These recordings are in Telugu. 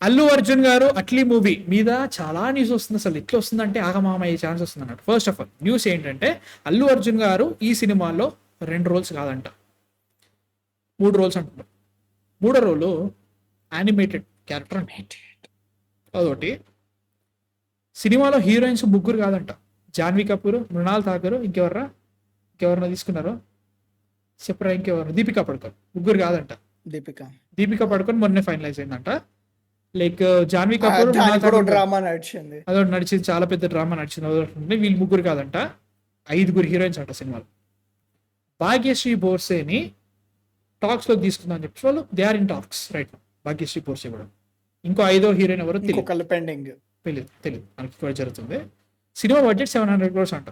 అల్లు అర్జున్ గారు అట్లీ మూవీ మీద చాలా న్యూస్ వస్తుంది. అసలు ఎట్లా వస్తుందంటే ఆగమామ అయ్యే ఛాన్స్ వస్తుంది అన్నట్టు. ఫస్ట్ ఆఫ్ ఆల్ న్యూస్ ఏంటంటే అల్లు అర్జున్ గారు ఈ సినిమాలో 2 రోల్స్ కాదంట, 3 రోల్స్ అంటున్నారు. 3 రోలు యానిమేటెడ్ క్యారెక్టర్ అదొకటి. సినిమాలో హీరోయిన్స్ 3 కాదంట, జాన్వీ కపూర్, మృణాల్ ఠాకూర్, ఇంకెవరన్నా తీసుకున్నారు చెప్పరా, ఇంకెవరు, దీపికా పడుకోన్, 3 కాదంట. దీపికా పడుకోన్ మొన్నే ఫైనలైజ్ అయిందంట. లైక్ జాన్వీ కపూర్, డ్రామా నడిచింది, అదొకటి నడిచింది, చాలా పెద్ద డ్రామా నడిచింది. అదొకటి. వీళ్ళు 3 కాదంట, 5 హీరోయిన్స్ అంట సినిమాలో. భాగ్యశ్రీ బోర్సేని టాక్స్ లో తీసుకుందా అని చెప్పి వాళ్ళు they are in talks right. Bhagyashri Borse కూడా. ఇంకో 5వ హీరోయిన్ ఎవరు పెండింగ్, తెలియదు మనకి కూడా జరుగుతుంది. సినిమా బడ్జెట్ 700 crores అంట.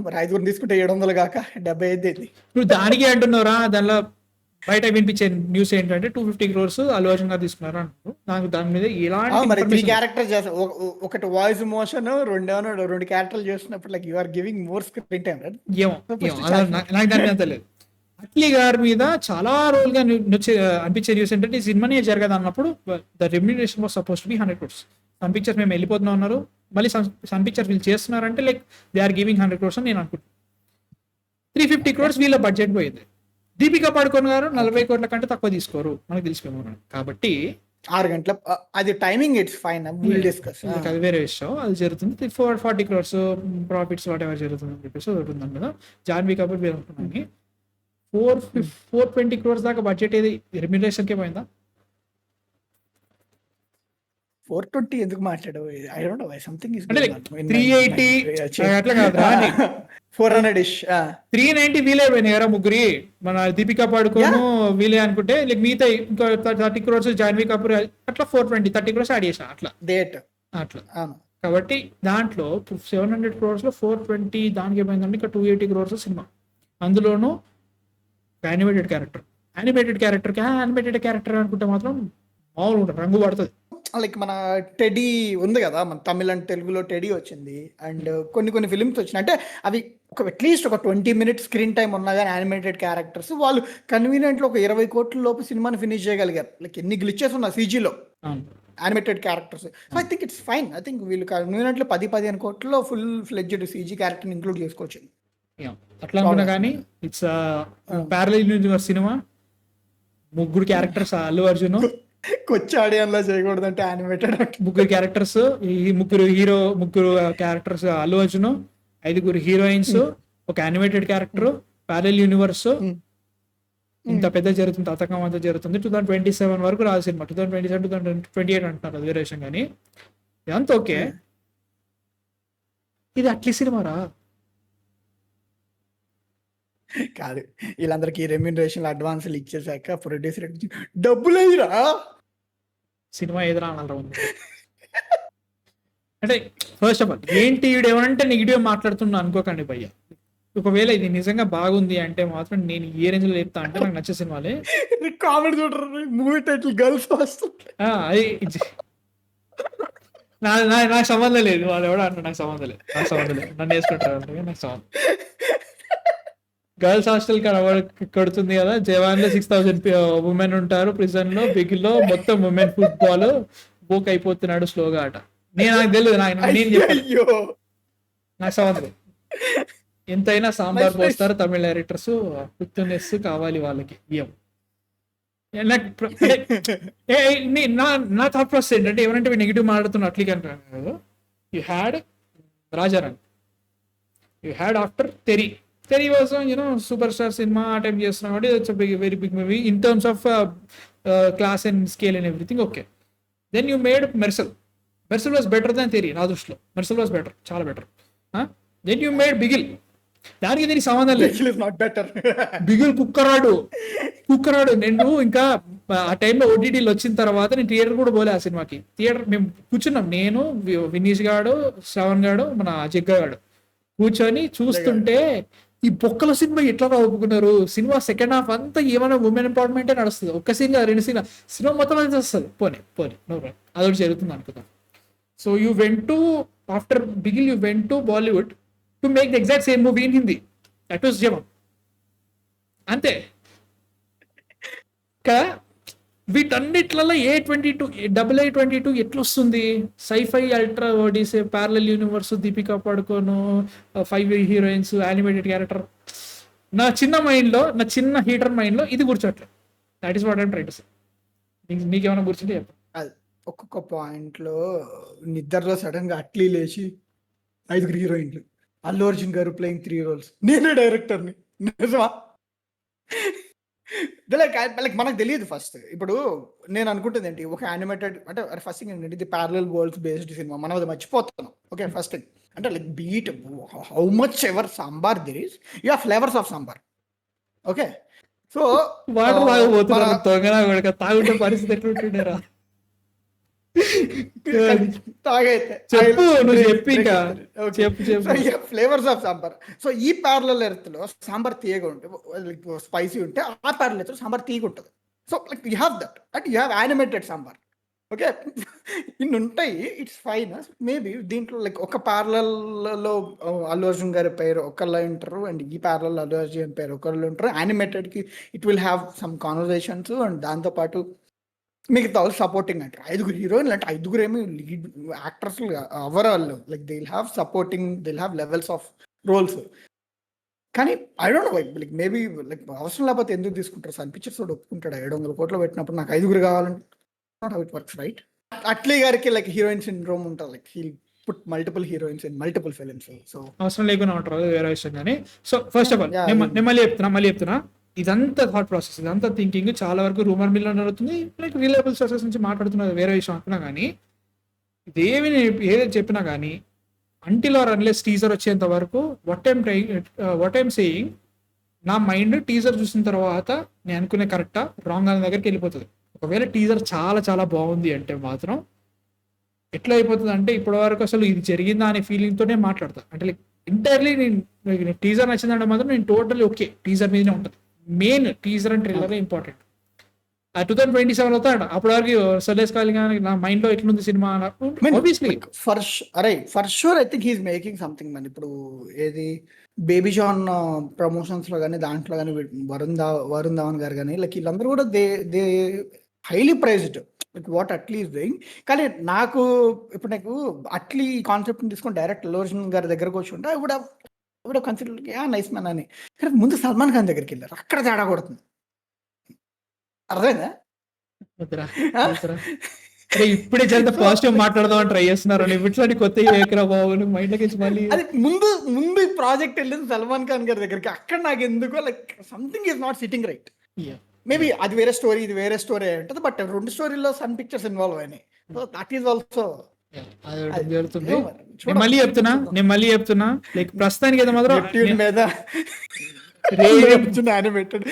మరి 5 తీసుకుంటే 700 కాక 75. నువ్వు దానికి అంటున్నారా? దానిలో బయట వినిపించే న్యూస్ ఏంటంటే 250 crores అల్లు అర్జున్ గారు తీసుకున్నారు అంటారు. నాకు దాని మీద ఎలాంటి క్యారెక్టర్ చేస్తారు, ఒకటి వాయిస్ మోషన్, 2 క్యారెక్టర్లు చేస్తున్నప్పుడు like you are giving more screen time. ఏమో నాకు దాని మీద తెలియదు. అట్లీ గారి మీద చాలా రోజులుగా అనిపించే న్యూస్ ఏంటంటే ఈ సినిమానే జరగదు అన్నప్పుడు the remuneration was supposed to be 100 crores. Sun Pictures మేము వెళ్ళిపోతున్నాం అన్నారు, మళ్ళీ సన్ పిక్చర్స్ వీళ్ళు చేస్తున్నారంటే like they are giving 100 crores అని నేను అనుకుంటున్నాను. 350 crores వీళ్ళ బడ్జెట్ పోయింది. దీపికా పడుకోన్ గారు 40 crores కంటే తక్కువ తీసుకోరు, మనకు తెలిసిపోయి. కాబట్టి 6 గంటల అది timing, it's fine, will discuss. అది వేరే విషయం, అది జరుగుతుంది. 40 crores ప్రాఫిట్స్ వాట్ ఎవర్ జరుగుతుంది అని చెప్పేసి ఉంటుంది కదా. జాన్వీ కపూర్ మీరు అనుకున్నాను 420 crores దాకా బడ్జెట్ ఏది రెమ్యునరేషన్ కే పోయిందా? 420 ఎందుకు మాట్లాడావు? I don't no, something is అంటే 380 అట్లా కాదురా, 400ish, 390 వీలే పోయినాయి కదా 3. మన దీపికా పడుకోను వీలే అనుకుంటే లైక్ మిగతా ఇంకా 30 crores జాన్వీ కపూర్, అట్లా 420 30 crores యాడ్ చేసా అట్లా అట్లా. కాబట్టి దాంట్లో 700 crores లో 420 దానికి ఏమైందంటే ఇంకా 280 crores సినిమా. అందులోనూ యానిమేటెడ్ క్యారెక్టర్ అనుకుంటే మాత్రం మామూలు ఉంటుంది, రంగు పడుతుంది. లైక్ మన టెడీ ఉంది కదా, మన తమిళ అండ్ తెలుగులో టెడీ వచ్చింది, అండ్ కొన్ని ఫిలిమ్స్ వచ్చినాయి. అంటే అవి అట్లీస్ట్ ఒక 20 minutes స్క్రీన్ టైం ఉన్నా కానీ యానిమేటెడ్ క్యారెక్టర్స్ వాళ్ళు కన్వీనియంట్లో ఒక 20 కోట్ల లోపు సినిమాని ఫినిష్ చేయగలిగారు. లైక్ ఎన్ని గ్లిచెస్ ఉన్నా సీజీలో animated characters. So I think it's fine. I think వీళ్ళు కన్వీనియంట్లో 10-15 కోట్లలో ఫుల్ ఫ్లెడ్జ్డ్ సీజీ క్యారెక్టర్ని ఇంక్లూడ్ చేసుకోవచ్చు. అట్లా అనుకున్నా కానీ ఇట్స్ ప్యారలల్ యూనివర్స్ సినిమా. 3 క్యారెక్టర్స్ అల్లు అర్జున్, కొచ్చాడియన్లా చేయకూడదు అంటే యానిమేటెడ్ 3 క్యారెక్టర్స్, ఈ 3 క్యారెక్టర్స్ అల్లు అర్జున్, 5 హీరోయిన్స్, ఒక యానిమేటెడ్ క్యారెక్టర్, ప్యారలల్ యూనివర్స్. ఇంత పెద్ద జరుగుతుంది, తతకం అంతా జరుగుతుంది. 2027 వరకు రాదు సినిమా. 2027 2028 అంటున్నారు, అది వేరే విషయం. కానీ ఇదంతా ఓకే, ఇది అట్లీ సినిమా రా కాదు. వీళ్ళందరికీ రెమ్యూనరేషన్ అడ్వాన్స్లు ఇచ్చేసాక ప్రొడ్యూసర్ డబ్బులు అయ్యిరా సినిమా ఎదురా అనాలరా ఉంది. అంటే ఫస్ట్ ఆఫ్ ఆల్ ఏంటి వీడు ఏమంటే నెగిటివ్ మాట్లాడుతున్నా అనుకోకండి భయ్య. ఒకవేళ ఇది నిజంగా బాగుంది అంటే మాత్రం నేను ఏ రేంజ్ లో చెప్తా అంటే నాకు నచ్చే సినిమాలే. కామెడీ చూడరు, మూవీ టైటిల్ గర్ల్స్ వస్తుంది. అది నాకు సంబంధం లేదు, వాళ్ళు ఎవడో అంటారు నాకు సంబంధం లేదు, నన్ను వేసుకుంటారు, నాకు సంబంధం. గర్ల్స్ హాస్టల్ కడుతుంది కదా, జవాన్ లో 6,000 ఉమెన్ ఉంటారు, ప్రిజన్ లో బిగ్ లో మొత్తం ఉమెన్ ఫుట్బాల్ బోక్ అయిపోతున్నాడు స్లోగా ఆట. నాకు తెలియదు, నేను చెప్పాను, నాకు సంబంధం. ఎంతైనా సాంబార్ పోస్తారు తమిళ డైరెక్టర్స్, ఫిట్నెస్ కావాలి వాళ్ళకి. ఏం నా థాట్ ప్రాసెస్ ఏంటంటే ఏమంటే నెగిటివ్ మాట్లాడుతున్న అట్లీ అంటారు. You had Raja Rani, you had after Theri was super star సినిమా ఆ టైం చేస్తున్నాం కాబట్టి it's very big movie in terms of class and scale and everything. Okay, then you made Mersal was better than Theri. నా దృష్టిలో మెర్సల్ వాజ్ బెటర్, చాలా better. Then you made Bigil, దానికి దీనికి సంబంధం లేదు. బిగిల్ కుక్కరాడు. నేను ఇంకా ఆ టైంలో ఓటీటీలు వచ్చిన తర్వాత నేను థియేటర్ కూడా పోలే ఆ సినిమాకి. థియేటర్ మేము కూర్చున్నాం, నేను, వినీష్ గాడు, శ్రవణ్ గాడు, మన జగ్గాడు కూర్చొని చూస్తుంటే ఈ బొక్కల సినిమా ఎట్లా ఒప్పుకున్నారు. సినిమా సెకండ్ హాఫ్ అంతా ఏమైనా ఉమెన్ ఎంపవర్మెంటే నడుస్తుంది. ఒక్క సీన్ 2 సీన్ సినిమా మొత్తం అయితే వస్తుంది. పోనీ అదొకటి జరుగుతుంది అనుకుందాం. So you went to after Bigil you went to Bollywood to make the exact same movie in Hindi. That was Jawan, అంతే కదా. వీటన్నిట్లలో A22 AA22 ఎట్లా వస్తుంది? Sci-fi ultra odyssey parallel universe, Deepika Padukone, 5 heroines, animated character. నా చిన్న మైండ్లో, నా చిన్న హీటర్ మైండ్లో ఇది కూర్చోట్లేదు. That is what I'm try to say. నీకేమైనా కూర్చుంటే చెప్పు. అది ఒక్కొక్క పాయింట్లో నిద్రలో సడన్ గా అట్లీ లేచి 5 హీరోయిన్లు, అల్లు అర్జున్ గారు ప్లేయింగ్ 3 రోల్స్, నేనే డైరెక్టర్ని, నిజమా? లైక్ మనకు తెలియదు ఫస్ట్. ఇప్పుడు నేను అనుకుంటుంది ఏంటి, ఒక యానిమేటెడ్ అంటే ఫస్ట్ థింగ్ ఏంటంటే ఇది ప్యారలల్ వరల్డ్స్ బేస్డ్ సినిమా, మనం అది మర్చిపోతున్నాం. ఓకే, ఫస్ట్ థింగ్ అంటే like beat how much ever sambar there is, you have flavours of sambar. Okay, so water తాగబోతున్నారు తొంగనా కొడుక, తాగుంటే పరిస్థితి ఎట్లుంటుండేరా? తాగైతే చెప్పు, నువ్వు చెప్పు ఇంకా. చెప్పు చెప్పు. Flavours of sambar. సో ఈ ప్యారలల్ ఎర్త్ లో సాంబార్ తీయగా ఉంటే, లైక్ స్పైసీ ఉంటే, ఆ ప్యారలల్ ఎర్త్ లో సాంబార్ తీయగా ఉంటుంది. So like you have that and you have animated sambar. Okay, ఇన్ని ఉంటాయి, ఇట్స్ ఫైన్. మేబీ దీంట్లో లైక్ ఒక ప్యారలల్లో అల్లు అర్జున్ గారి పేరు ఒకళ్ళు ఉంటారు, అండ్ ఈ ప్యారలల్ అల్లు అర్జున్ పేరు ఒకళ్ళు ఉంటారు. యానిమేటెడ్కి it will have some conversations, and దాంతోపాటు మిగతా సపోర్టింగ్ అంటారు. 5 హీరోయిన్లు అంటే 5 ఏమి lead actors overall, like they will have supporting, they will have levels of roles. కానీ I don't know, like maybe like అవసరం లేకపోతే ఎందుకు తీసుకుంటారు? సన్ పిక్చర్స్ తోటి ఒప్పుకుంటాడు 700 కోట్లు పెట్టినప్పుడు నాకు 5 కావాలంటే, not how it works, right? Atlee గారికి లైక్ హీరోయిన్ సిండ్రోమ్ ఉంటుంది, like he put multiple heroines in multiple films. So అవసరం లేకుండా ఉంటారు, అది వేరే విషయం. కానీ సో ఫస్ట్ ఆఫ్ ఆల్ నేను మళ్ళీ చెప్తున్నా, ఇదంతా థాట్ ప్రాసెస్, ఇదంతా థింకింగ్ చాలా వరకు రూమర్ మిల్ జరుగుతుంది. లైక్ రిలయబుల్ సోర్సెస్ నుంచి మాట్లాడుతున్నది వేరే విషయం అనుకున్నా. కానీ ఇదేమి ఏదైతే చెప్పినా కానీ అంటిల్ ఆర్ అన్లెస్ టీజర్ వచ్చేంత వరకు వాట్ ఐమ్ సేయింగ్, నా మైండ్ టీజర్ చూసిన తర్వాత నేను అనుకునే కరెక్టా రాంగ్ అనే దగ్గరికి వెళ్ళిపోతుంది. ఒకవేళ టీజర్ చాలా చాలా బాగుంది అంటే మాత్రం ఎట్లా అయిపోతుంది అంటే, ఇప్పటి వరకు అసలు ఇది జరిగిందా అనే ఫీలింగ్తోనే మాట్లాడతా. అంటే లైక్ ఎంటైర్లీ నేను టీజర్ నచ్చిందంటే మాత్రం నేను టోటల్లీ ఓకే, టీజర్ మీదనే ఉంటుంది. Main teaser and trailer important. 2027 అవుతాడు, అప్పటి వరకు సలేస్ కాలి కానీ నా మైండ్ లో ఎట్లుంది cinema obviously. For sure I think he's making something మన. ఇప్పుడు ఏది బేబీ జాన్ ప్రమోషన్స్ లో కానీ దాంట్లో కానీ వరుణ్ ధావన్ గారు కానీ లైక్ వీళ్ళందరూ కూడా they highly priced like what Atlee is doing. కానీ నాకు ఇప్పుడు నాకు అట్లీ కాన్సెప్ట్ తీసుకొని డైరెక్ట్ అల్లు అర్జున్ గారి దగ్గరకు వచ్చి ఉంటే కూడా కన్సిడర్ నైస్ మ్యాన్ అని. కానీ ముందు సల్మాన్ ఖాన్ దగ్గరికి వెళ్ళారు, అక్కడ తేడా కొడుతుంది. అర్థమైందా? ఇప్పుడే చాలా పాజిటివ్ మాట్లాడదాం అని ట్రై చేస్తున్నారు. ఇట్లాంటి కొత్త ఏకరా బాబు మైండ్ నుంచి మళ్ళీ అది ముందు ఈ ప్రాజెక్ట్ వెళ్ళింది సల్మాన్ ఖాన్ గారి దగ్గరికి. అక్కడ నాకు ఎందుకో like something is not sitting right. Maybe అది వేరే స్టోరీ, ఇది వేరే స్టోరీ ఉంటుంది, బట్ 2 స్టోరీలో సన్ పిక్చర్స్ ఇన్వాల్వ్ అయినాయి. సో దట్ ఈస్ ఆల్సో జరుగుతుంది. నేను మళ్ళీ చెప్తున్నా లైక్ ప్రస్తుతానికి అయితే మాత్రం మీద యానిమేటెడ్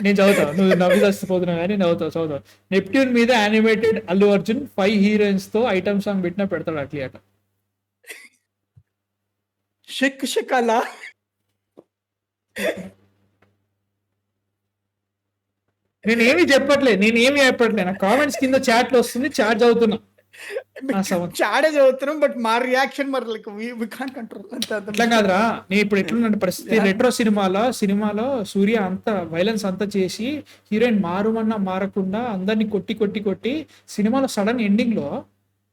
నేను చదువుతావు, నువ్వు నవ్వి చచ్చిపోతున్నావు కానీ చదువుతావు. నెప్ట్యూన్ మీద యానిమేటెడ్ అల్లు అర్జున్ 5 హీరోయిన్స్ తో ఐటమ్ సాంగ్ పెట్టినా పెడతాడు అట్లీ అట. షకలా నేనేమి చెప్పట్లేదు, నా కామెంట్స్ కింద చాట్ లో వస్తుంది, చాట్ చదువుతున్నా. చాడే చదువుతున్నాం, బట్ మా రియాక్షన్ మరి లైక్ వి కాంట్ కంట్రోల్. అట్లా కాదురా, నేను ఇప్పుడు ఎట్లున్న పరిస్థితి, రెట్రో సినిమాలో సూర్య అంతా వైలెన్స్ అంతా చేసి హీరోయిన్ మారకుండా అందరినీ కొట్టి సినిమాలో సడన్ ఎండింగ్ లో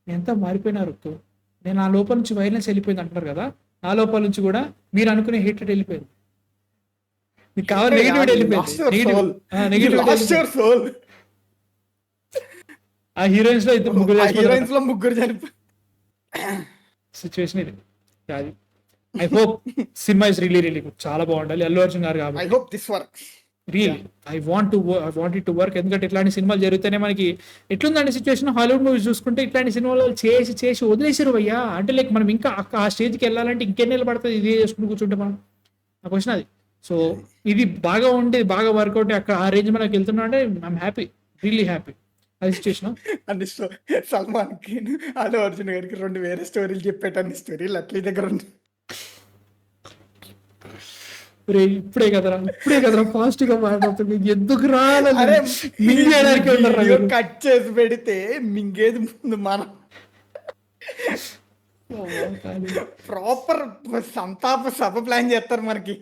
ఎంత మారిపోయినారు. నేను ఆ లోపల నుంచి వైలెన్స్ వెళ్ళిపోయింది అంటున్నారు కదా, నా లోపల నుంచి కూడా మీరు అనుకునే హేటెడ్ వెళ్ళిపోయింది. మీకు కావాలి నెగిటివ్. ఆ హీరోయిన్స్ లో ముగ్గురు సిచ్యువేషన్ ఇది. I hope cinema is really good, చాలా బాగుండాలి. అల్లు అర్జున్ గారు కాబట్టి I hope this works really. I want it to work. ఎందుకంటే ఇట్లాంటి సినిమాలు జరిగితేనే మనకి ఎట్లుందంటే సిచ్యువేషన్, హాలీవుడ్ మూవీస్ చూసుకుంటే ఇట్లాంటి సినిమాలు చేసి వదిలేసారు భయ్యా. అంటే లైక్ మనం ఇంకా ఆ స్టేజ్కి వెళ్ళాలంటే ఇంకెన్నేళ్ళు పడుతుంది ఇదే చేసుకుంటూ కూర్చుంటే మనం. నా క్వశ్చన్ అది. సో ఇది బాగా ఉండేది, బాగా వర్కౌట్ అక్కడ ఆ రేంజ్ మనకి వెళ్తున్నా అంటే ఐఎమ్ హ్యాపీ, రియల్లీ హ్యాపీ. అది సిచ్యువేషన్. అన్ని సల్మాన్ కి అల్లు అర్జున్ గారికి 2 వేరే స్టోరీలు చెప్పేటన్ని స్టోరీలు అట్లీ దగ్గర ఉంది. ఇప్పుడే కదరా ఫాస్ట్ గా మాట్లాడుతుంది. ఎందుకు రాలేదు కట్ చేసి పెడితే మింగేది ముందు మనం ప్రాపర్ సంతాప సభ ప్లాన్ చేస్తారు మనకి.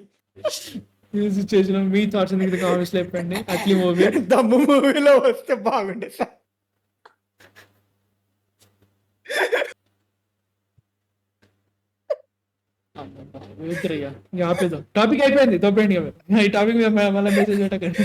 ఈ సిచ్యువేషన్ మీ థాట్స్ ఎందుకు కామెంట్స్ చెప్పండి. అట్లీ మూవీ దమ్ము మూవీలో వస్తే బాగుండే సార్. ఆపేద్దాం. టాపిక్ అయిపోయింది, తప్పండి. ఈ టాపిక్ మళ్ళీ మెసేజ్ పెట్టకండి.